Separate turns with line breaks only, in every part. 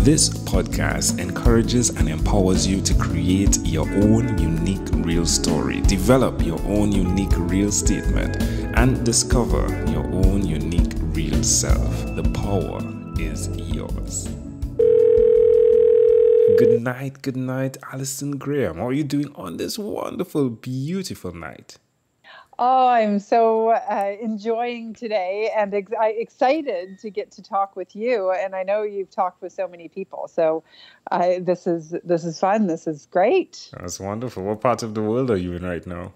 This podcast encourages and empowers you to create your own unique real story, develop your own unique real statement, and discover your own unique real self. The power is yours. Good night, Allison Graham. How are you doing on this wonderful, beautiful night?
Oh, I'm so enjoying today and excited to get to talk with you. And I know you've talked with so many people, so this is fun. This is great.
That's wonderful. What part of the world are you in right now?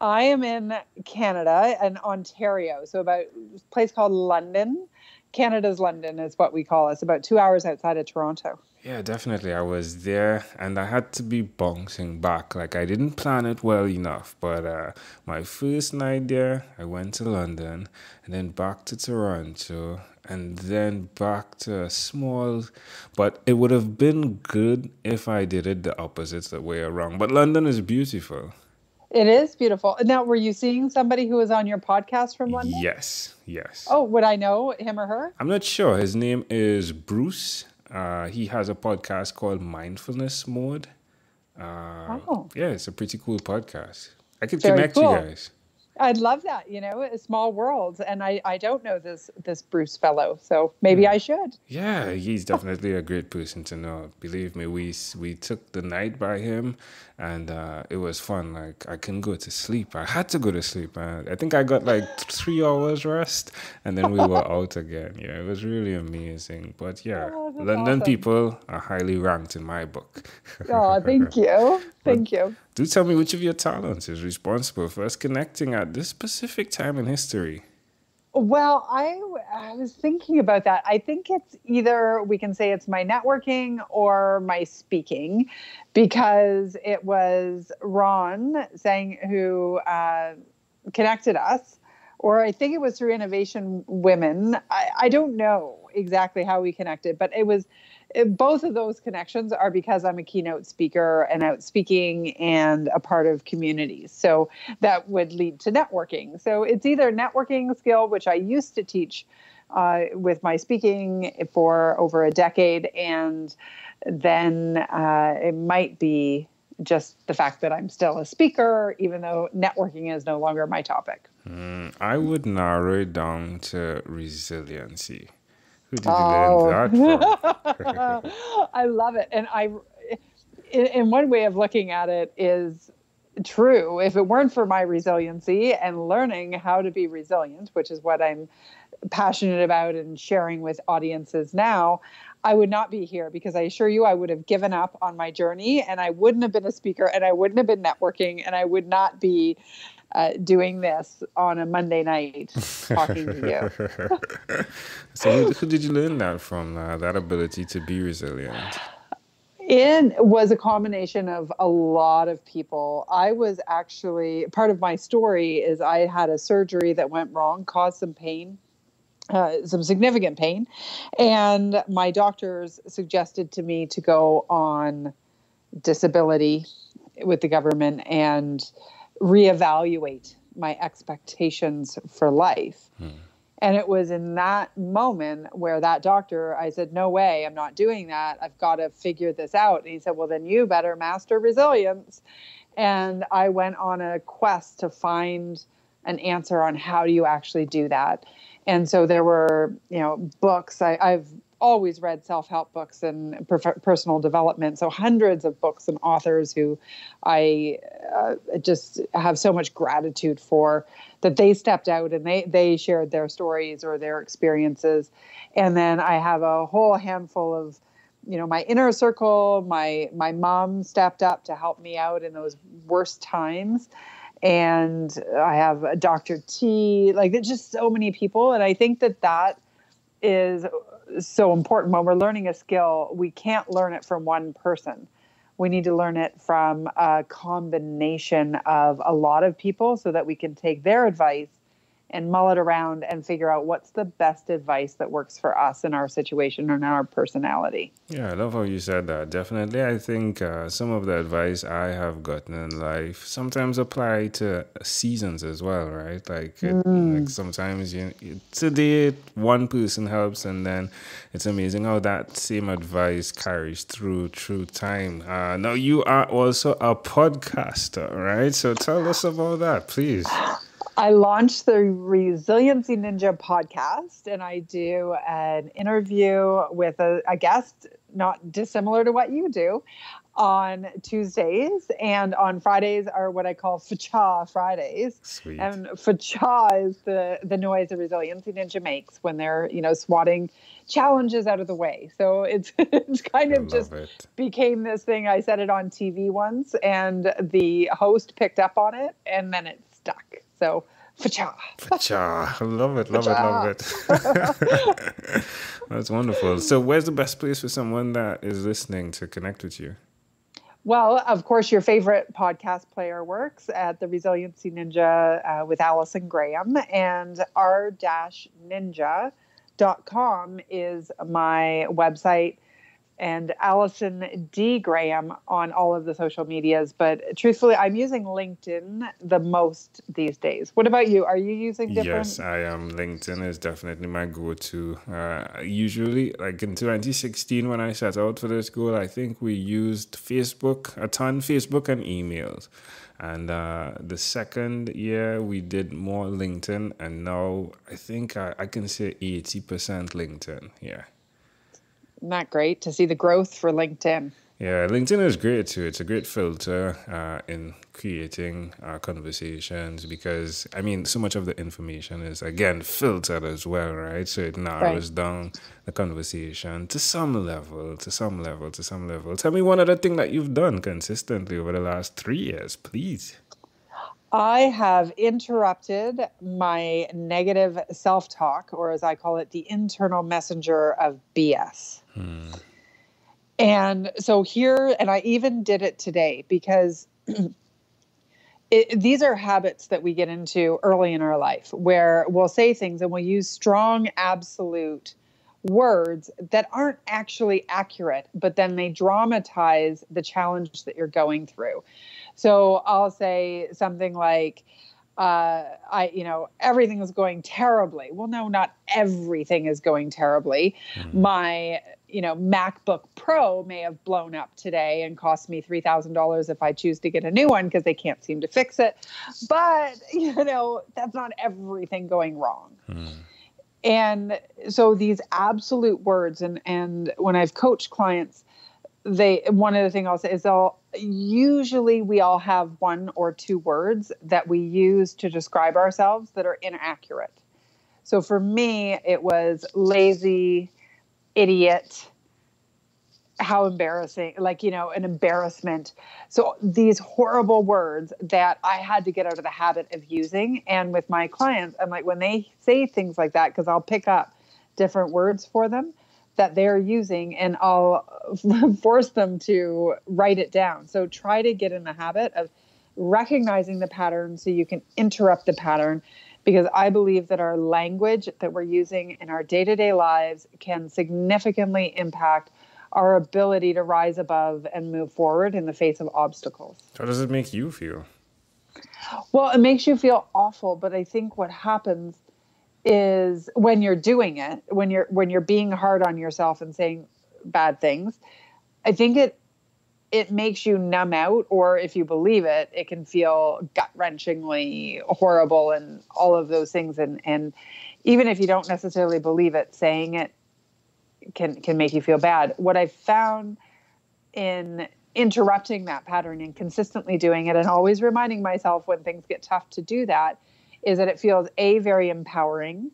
I am in Canada and Ontario, so about a place called London. Canada's London is what we call it. It's about 2 hours outside of Toronto.
Yeah, definitely. I was there and I had to be bouncing back. Like, I didn't plan it well enough. But my first night there, I went to London and then back to Toronto and then back to a small... But it would have been good if I did it the opposite way around. But London is beautiful.
It is beautiful. Now, were you seeing somebody who was on your podcast from London?
Yes.
Oh, would I know him or her?
I'm not sure. His name is Bruce. He has a podcast called Mindfulness Mode. Yeah, it's a pretty cool podcast. I could connect you guys.
I'd love that. You know, a small world, and I don't know this Bruce fellow, so maybe I should.
Yeah, he's definitely a great person to know. Believe me, we took the night by him, and it was fun. Like, I couldn't go to sleep. I had to go to sleep. I think I got like 3 hours rest, and then we were out again. Yeah, it was really amazing. But yeah, London
awesome.
People are highly ranked in my book.
Oh, thank you. Thank you.
Do tell me which of your talents is responsible for us connecting at this specific time in history.
Well, I was thinking about that. I think it's either we can say it's my networking or my speaking, because it was Ron saying who connected us, or I think it was through Innovation Women. I don't know exactly how we connected, but both of those connections are because I'm a keynote speaker and out speaking and a part of communities. So that would lead to networking. So it's either networking skill, which I used to teach with my speaking for over a decade, and then it might be just the fact that I'm still a speaker, even though networking is no longer my topic.
I would narrow it down to resiliency. Who did you learn that from?
I love it. And in one way of looking at it is true. If it weren't for my resiliency and learning how to be resilient, which is what I'm passionate about and sharing with audiences now, I would not be here, because I assure you I would have given up on my journey, and I wouldn't have been a speaker, and I wouldn't have been networking, and I would not be doing this on a Monday night talking to
you. So who did you learn that from, that ability to be resilient?
It was a combination of a lot of people. I was actually, part of my story is I had a surgery that went wrong, caused some pain, some significant pain. And my doctors suggested to me to go on disability with the government and reevaluate my expectations for life. And it was in that moment where that doctor, I said, no way, I'm not doing that. I've got to figure this out. And he said, well, then you better master resilience. And I went on a quest to find an answer on how do you actually do that. And so there were, books. I've always read self-help books and personal development. So hundreds of books and authors who I just have so much gratitude for, that they stepped out and they shared their stories or their experiences. And then I have a whole handful of, my inner circle. My mom stepped up to help me out in those worst times. And I have Dr. T, like, there's just so many people. And I think that is so important. When we're learning a skill, we can't learn it from one person. We need to learn it from a combination of a lot of people so that we can take their advice and mull it around and figure out what's the best advice that works for us in our situation and our personality.
Yeah, I love how you said that. Definitely, I think some of the advice I have gotten in life sometimes apply to seasons as well, right? Like sometimes today one person helps, and then it's amazing how that same advice carries through time. Now you are also a podcaster, right? So tell us about that, please.
I launched the Resiliency Ninja podcast, and I do an interview with a guest, not dissimilar to what you do, on Tuesdays. And on Fridays are what I call Facha Fridays.
Sweet.
And Facha is the noise a Resiliency Ninja makes when they're, swatting challenges out of the way. So it's kind of just became this thing. I said it on TV once, and the host picked up on it, and then it stuck. So, facha.
Facha. Love it. That's wonderful. So where's the best place for someone that is listening to connect with you?
Well, of course, your favorite podcast player works at the Resiliency Ninja with Allison Graham, and r-ninja.com is my website, and Allison D. Graham on all of the social medias. But truthfully, I'm using LinkedIn the most these days. What about you? Are you using different?
Yes, I am. LinkedIn is definitely my go-to. Usually, like in 2016, when I set out for this goal, I think we used Facebook and emails. And the second year, we did more LinkedIn. And now I think I can say 80% LinkedIn. Yeah.
Isn't that great to see the growth for LinkedIn?
Yeah, LinkedIn is great too. It's a great filter in creating conversations because, so much of the information is, again, filtered as well, right? So it narrows down the conversation to some level. Tell me one other thing that you've done consistently over the last 3 years, please.
I have interrupted my negative self-talk, or as I call it, the internal messenger of BS. And so and I even did it today because these are habits that we get into early in our life where we'll say things and we'll use strong, absolute words that aren't actually accurate, but then they dramatize the challenge that you're going through. So I'll say something like, everything is going terribly. Well, no, not everything is going terribly. My, MacBook Pro may have blown up today and cost me $3,000 if I choose to get a new one because they can't seem to fix it. But, that's not everything going wrong. And so these absolute words, and when I've coached clients, one of the things I'll say is usually we all have one or two words that we use to describe ourselves that are inaccurate. So for me, it was lazy, idiot, how embarrassing, an embarrassment. So these horrible words that I had to get out of the habit of using. And with my clients, I'm like, when they say things like that, because I'll pick up different words for them that they're using and I'll force them to write it down. So try to get in the habit of recognizing the pattern so you can interrupt the pattern, because I believe that our language that we're using in our day-to-day lives can significantly impact our ability to rise above and move forward in the face of obstacles.
How does it make you feel?
Well, it makes you feel awful, but I think what happens is when you're doing it, when you're being hard on yourself and saying bad things, I think it makes you numb out, or if you believe it, it can feel gut-wrenchingly horrible and all of those things. And even if you don't necessarily believe it, saying it can make you feel bad. What I've found in interrupting that pattern and consistently doing it and always reminding myself when things get tough to do that is that it feels very empowering.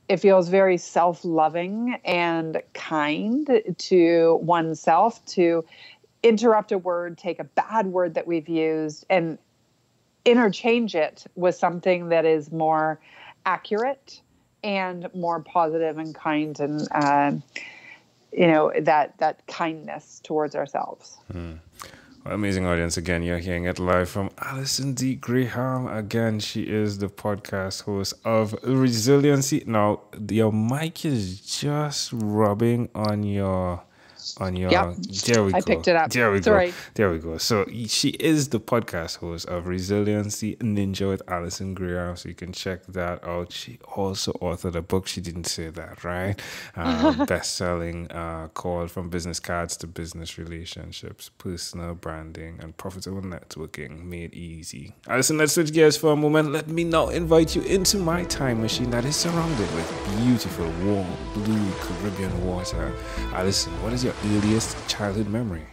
It feels very self-loving and kind to oneself to interrupt a word, take a bad word that we've used and interchange it with something that is more accurate and more positive and kind, and that kindness towards ourselves.
Amazing audience. Again, you're hearing it live from Allison D. Graham. Again, she is the podcast host of Resiliency. Now, your mic is just rubbing on your
Yep.
there we
I
go.
picked it up.
There we
Sorry.
go. There we go. So she is the podcast host of Resiliency Ninja with Allison Graham. So you can check that out. She also authored a book. She didn't say that, right? Best-selling called From Business Cards to Business Relationships, Personal Branding, and Profitable Networking Made Easy. Allison, let's switch gears for a moment. Let me now invite you into my time machine that is surrounded with beautiful, warm, blue Caribbean water. Allison, what is your earliest childhood memory?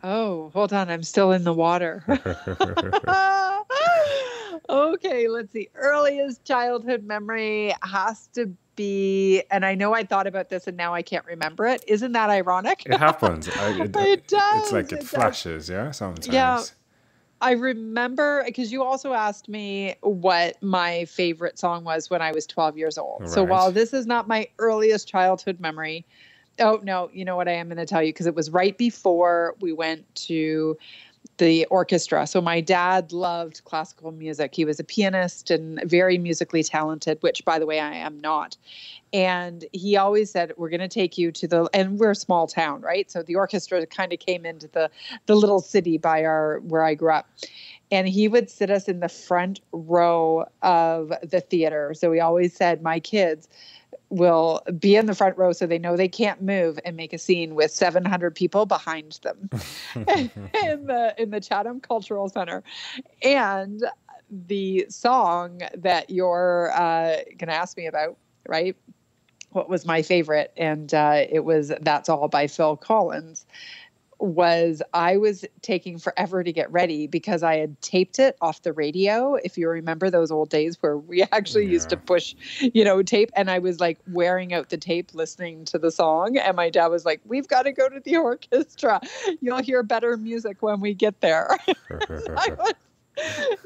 Oh, hold on. I'm still in the water. Okay, let's see. Earliest childhood memory has to be, and I know I thought about this and now I can't remember it. Isn't that ironic?
It happens.
It does.
It's like it flashes, yeah, sometimes.
Yeah. I remember, because you also asked me what my favorite song was when I was 12 years old.
Right.
So while this is not my earliest childhood memory, oh, no, you know what I am going to tell you, because it was right before we went to the orchestra. So my dad loved classical music. He was a pianist and very musically talented, which, by the way, I am not. And he always said, we're going to take you to the, and we're a small town, right? So the orchestra kind of came into the little city by where I grew up. And he would sit us in the front row of the theater. So he always said, my kids will be in the front row so they know they can't move and make a scene with 700 people behind them in the Chatham Cultural Center. And the song that you're going to ask me about, right? What was my favorite? And it was That's All by Phil Collins. I was taking forever to get ready because I had taped it off the radio. If you remember those old days where we actually used to push, tape, and I was like wearing out the tape listening to the song. And my dad was like, we've got to go to the orchestra. You'll hear better music when we get there.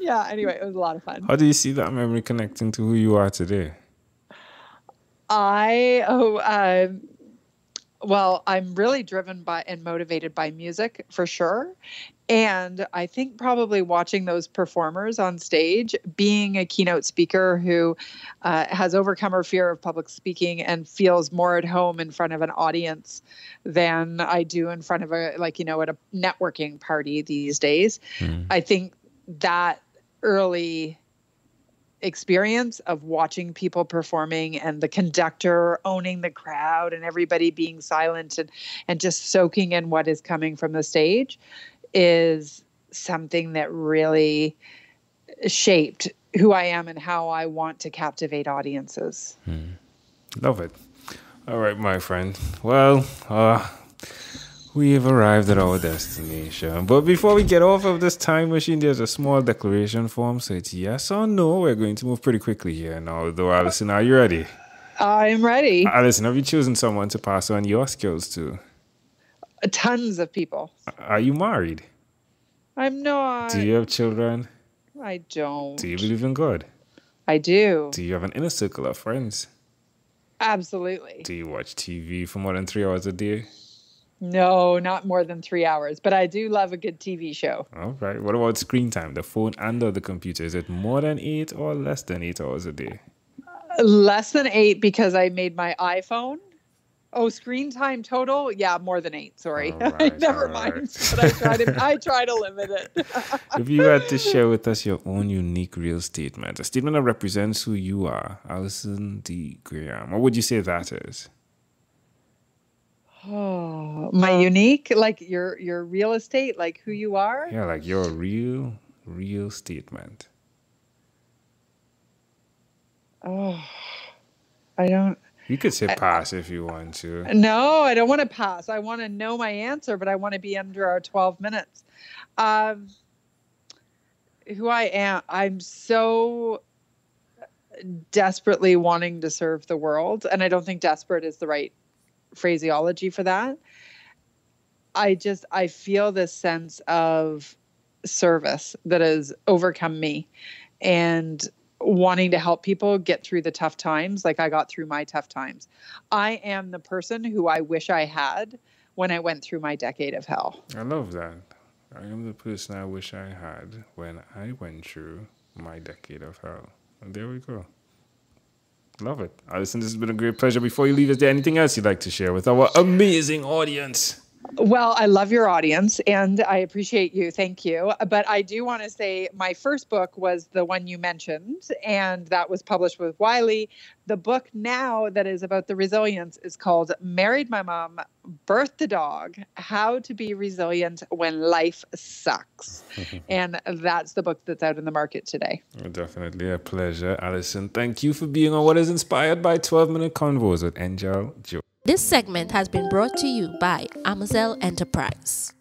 Anyway, it was a lot of fun.
How do you see that memory connecting to who you are today?
Well, I'm really driven by and motivated by music for sure. And I think probably watching those performers on stage, being a keynote speaker who has overcome her fear of public speaking and feels more at home in front of an audience than I do in front of at a networking party these days. I think that early experience of watching people performing and the conductor owning the crowd and everybody being silent and just soaking in what is coming from the stage is something that really shaped who I am and how I want to captivate audiences.
Love it. All right, my friend. Well, we have arrived at our destination. But before we get off of this time machine, there's a small declaration form. So it's yes or no. We're going to move pretty quickly here now. Though, Allison, are you ready?
I'm ready.
Allison, have you chosen someone to pass on your skills to?
Tons of people.
Are you married?
I'm not.
Do you have children?
I don't.
Do you believe in God?
I do.
Do you have an inner circle of friends?
Absolutely.
Do you watch TV for more than 3 hours a day?
No, not more than 3 hours, but I do love a good TV show.
All right. What about screen time, the phone and or the computer? Is it more than 8 or less than 8 hours a day?
Less than 8 because I made my iPhone. Oh, screen time total? Yeah, more than 8. Sorry.
Right,
Never mind. But I try to limit it.
If you had to share with us your own unique real statement, a statement that represents who you are, Allison D. Graham, what would you say that is?
Oh, my unique, like your real estate, like who you are?
Yeah, like your real statement.
Oh, I don't.
You could say pass if you want to.
No, I don't want to pass. I want to know my answer, but I want to be under our 12 minutes. Who I am, I'm so desperately wanting to serve the world. And I don't think desperate is the right phraseology for that. I feel this sense of service that has overcome me and wanting to help people get through the tough times like I got through my tough times. I am the person who I wish I had when I went through my decade of hell.
I love that. I am the person I wish I had when I went through my decade of hell. And there we go. Love it. Allison, this has been a great pleasure. Before you leave, is there anything else you'd like to share with our amazing audience?
Well, I love your audience and I appreciate you. Thank you. But I do want to say my first book was the one you mentioned, and that was published with Wiley. The book now that is about the resilience is called Married My Mom, Birthed a Dog, How to Be Resilient When Life Sucks. And that's the book that's out in the market today.
Definitely a pleasure, Allison. Thank you for being on What is Inspired by 12-Minute Convos with Angel Joe.
This segment has been brought to you by Amazel Enterprise.